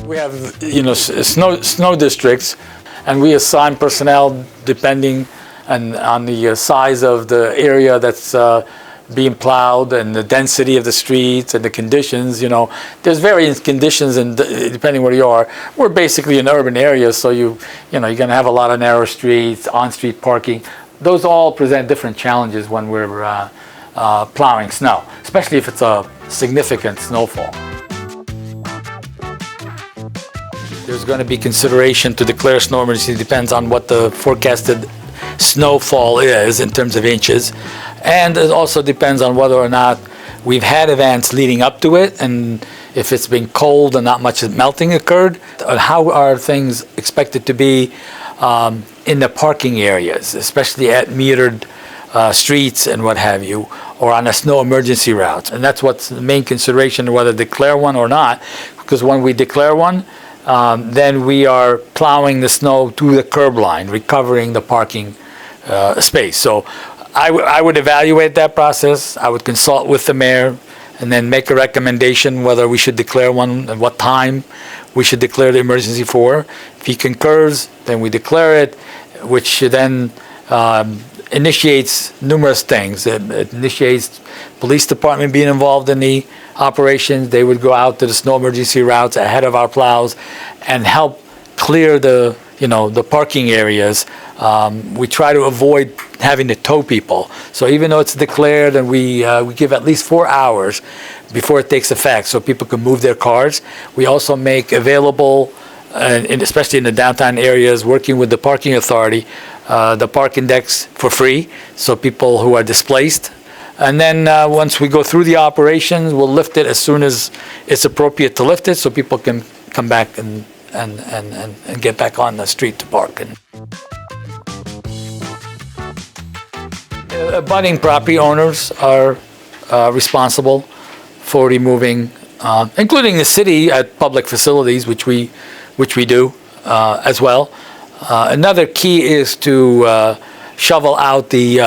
We have, snow districts, and we assign personnel depending on the size of the area that's being plowed and the density of the streets and the conditions. There's various conditions, and depending where you are. We're basically in urban areas, so you're going to have a lot of narrow streets, on-street parking. Those all present different challenges when we're plowing snow, especially if it's a significant snowfall. There's going to be consideration to declare snow emergency. Depends on what the forecasted snowfall is in terms of inches, and it also depends on whether or not we've had events leading up to it, and if it's been cold and not much melting occurred. How are things expected to be in the parking areas, especially at metered streets and what have you, or on a snow emergency route? And that's what's the main consideration, whether declare one or not, because when we declare one, then we are plowing the snow to the curb line, recovering the parking space. So I would evaluate that process. I would consult with the mayor and then make a recommendation whether we should declare one and what time we should declare the emergency for. If he concurs, then we declare it, which then initiates numerous things. It initiates police department being involved in the operations. They would go out to the snow emergency routes ahead of our plows and help clear the parking areas. We try to avoid having to tow people. So even though it's declared, and we give at least 4 hours before it takes effect so people can move their cars, we also make available, especially in the downtown areas, working with the parking authority, the parking decks for free, so people who are displaced. And then once we go through the operations, we'll lift it as soon as it's appropriate to lift it, so people can come back and get back on the street to park. Abutting property owners are responsible for removing, including the city at public facilities, which we do as well. Another key is to shovel out the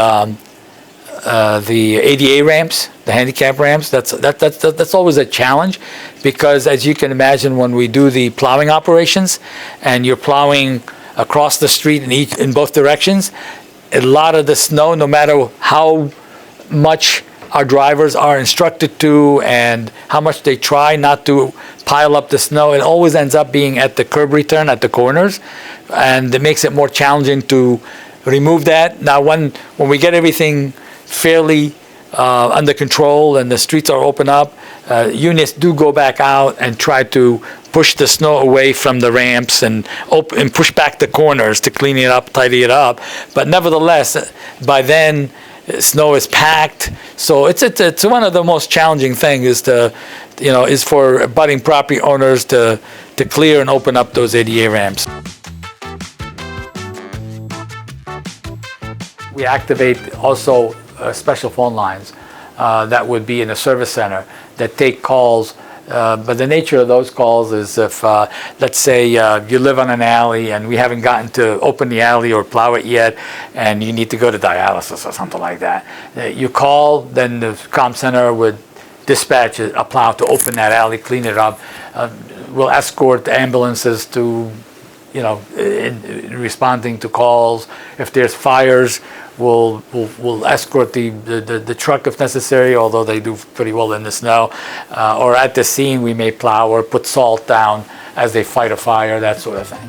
ADA ramps, the handicap ramps. That's always a challenge, because as you can imagine, when we do the plowing operations and you're plowing across the street in both directions, a lot of the snow, no matter how much our drivers are instructed to and how much they try not to pile up the snow, it always ends up being at the curb return at the corners, and it makes it more challenging to remove that. Now when we get everything fairly under control and the streets are open up, units do go back out and try to push the snow away from the ramps and push back the corners to clean it up, tidy it up. But nevertheless, by then snow is packed. So it's one of the most challenging things is for abutting property owners to clear and open up those ADA ramps. We activate also special phone lines that would be in a service center that take calls. But the nature of those calls is if, let's say, you live on an alley and we haven't gotten to open the alley or plow it yet, and you need to go to dialysis or something like that. You call, then the comm center would dispatch a plow to open that alley, clean it up. We'll escort ambulances to, in responding to calls. If there's fires, we'll escort the truck if necessary, although they do pretty well in the snow. Or at the scene, we may plow or put salt down as they fight a fire, that sort of thing.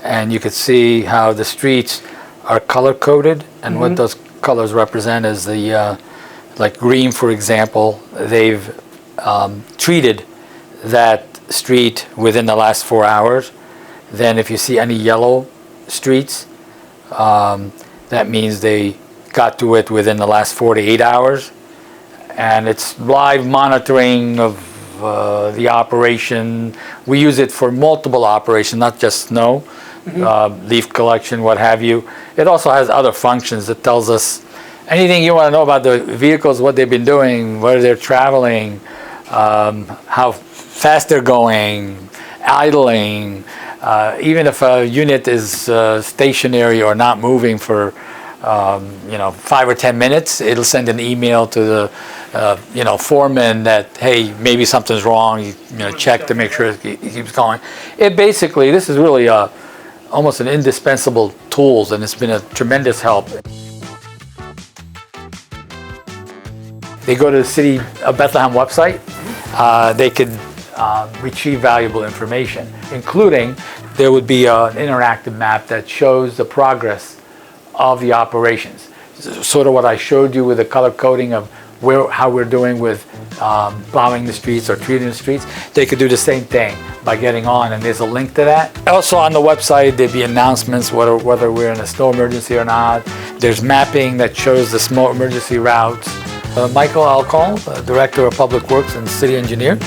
And you can see how the streets are color-coded, and what those colors represent is the, like green, for example, they've treated that street within the last 4 hours. Then if you see any yellow streets, that means they got to it within the last 4 to 8 hours. And it's live monitoring of the operation. We use it for multiple operations, not just snow, leaf collection, what have you. It also has other functions that tells us anything you want to know about the vehicles, what they've been doing, where they're traveling, how fast they're going, idling. Even if a unit is stationary or not moving for 5 or 10 minutes, it'll send an email to the foreman that, hey, maybe something's wrong, check to make sure it keeps going. This is really almost an indispensable tools, and it's been a tremendous help. They go to the City of Bethlehem website, they could retrieve valuable information, including there would be an interactive map that shows the progress of the operations. Sort of what I showed you with the color coding of how we're doing with plowing the streets or treating the streets. They could do the same thing by getting on, and there's a link to that. Also on the website, there'd be announcements whether we're in a snow emergency or not. There's mapping that shows the snow emergency routes. Michael Alcall, Director of Public Works and City Engineer.